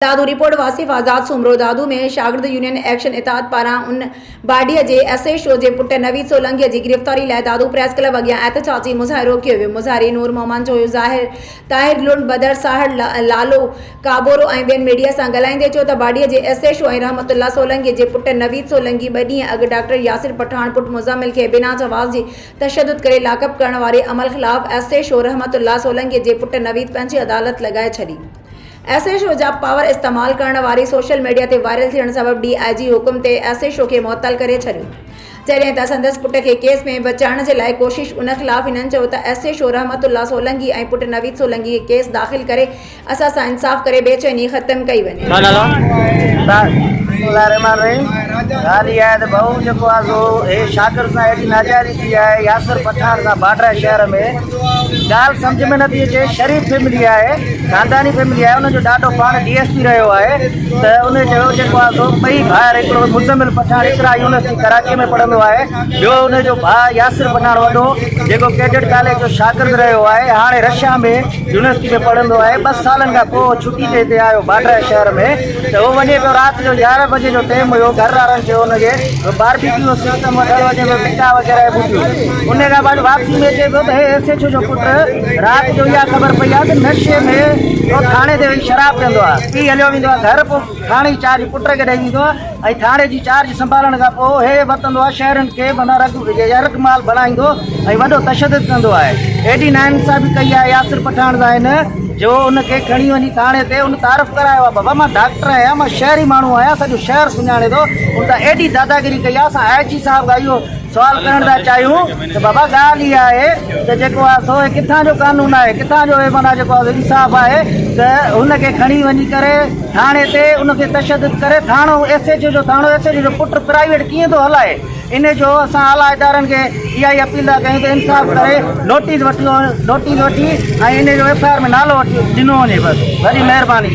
दादू report Wasif आज़ाद सुमरो दादू में शागिर्द union action इताद पारां उन बाडीअ जे एसएचओ जे पुट नवीद सोलंकीअ जी गिरफ़्तारी लाइ दादू प्रेस क्लब अॻियां एहतजाजी मुज़ाहिरो कयो वियो। मुज़ाहिरी नूर मोहम्मद जो ताहिर लुंड बदर साहड़ लालो काबोरो ऐं ॿियनि मीडिया सां ॻाल्हाईंदे चयो त बाडीअ जे एसएचओ ऐं रहमतुल्लाह सोलंकी जे पुट नवीद सोलंकी 2 ॾींहं अॻु डॉक्टर यासिर पठान पुट मुज़म्मिल खे बिना जवाज़ जी तशद्दुद करे लाकअप करण वारे अमल ख़िलाफ़ एसएचओ रहमतुल्लाह सोलंकी जे पुट नवीद पंहिंजी अदालत लॻाए छॾी। एसएचओ जा पावर इस्तेमाल करण वारी सोशल मीडिया ते वायरल थियण सबब डीआईजी हुकुम ते एसएचओ खे मुअत्तल करे छॾियो, जॾहिं त संदसि पुट खे केस में बचाइण जे लाइ कोशिश उन ख़िलाफ़ हिननि चयो त एसएचओ रहमतुल्लाह सोलंकी ऐं पुट नवीद सोलंकी खे केस दाख़िल करे असां सां इंसाफ़ करे बेचैनी ख़त्म कई वञे। शागिर्द सां हेॾी नाजाइज़ी थी आहे यासिर पठान सां बाड्रा शहर में, ॻाल्हि सम्झ में नथी अचे। शरीफ़ फैमिली आहे, ख़ानदानी फैमिली आहे, उनजो ॾाढो पाण डीएसपी रहियो आहे त उन चयो जेको आहे सो ॿई भाउर, हिकिड़ो मुज़म्मिल पठान हिकिड़ा यूनिवर्सिटी कराची में पढ़ंदो आहे, ॿियो उनजो भाउ यासिर पठान वॾो जेको कैडेट कॉलेज जो शागिर्द रहियो आहे, हाणे रशिया में यूनिवर्सिटी में पढ़ंदो आहे। 2 सालनि खां पोइ छुटी ते हिते आयो बाड्रा शहर में, त उहो वञे पियो राति जो 11 बजे जो टाइम हुयो। घर वारनि चयो हुनखे बारबेक्यू सिस्टम वग़ैरह टिका वग़ैरह ॿुधियूं। उन खां बाद वापसी में चए पियो त हे एसएचओ जो पुट राति जो इहा ख़बर पई आहे त नशे में थाणे ते वेही शराब पीअंदो आहे, पी हलियो वेंदो आहे घर, पोइ थाणे जी चार्ज पुट खे ॾेई वेंदो आहे ऐं थाणे जी चार्ज संभालण खां पोइ हे वरितंदो आहे शहरनि खे माना रग माल बणाईंदो ऐं वॾो तशद्दुद कंदो आहे। एॾी नाइंसाफ़ी कई आहे यासिर पठान सां हिन जो उनखे खणी वञी थाणे ते उन तारीफ़ करायो आहे, बाबा मां डॉक्टर आहियां, मां शहरी माण्हू आहियां, सॼो शहर सुञाणे थो। उन त एॾी दादागिरी कई आहे। असां आईजी साहिब खां इहो सवाल करण था चाहियूं त बाबा ॻाल्हि इहा आहे त जेको आहे सो किथां जो कानून आहे, किथां जो माना जेको आहे इंसाफ़ आहे त हुनखे खणी वञी करे थाणे ते उनखे तशद्दुद करे थाणो एसएचओ जो एसएचओ जो पुट प्राइवेट कीअं थो हलाए। इन जो असां आला इदारनि खे इहा ई अपील था कयूं त इंसाफ़ करे नोटिस वठी ऐं इन जो एफआईआर में नालो ॾिनो वञे। बसि वॾी महिरबानी।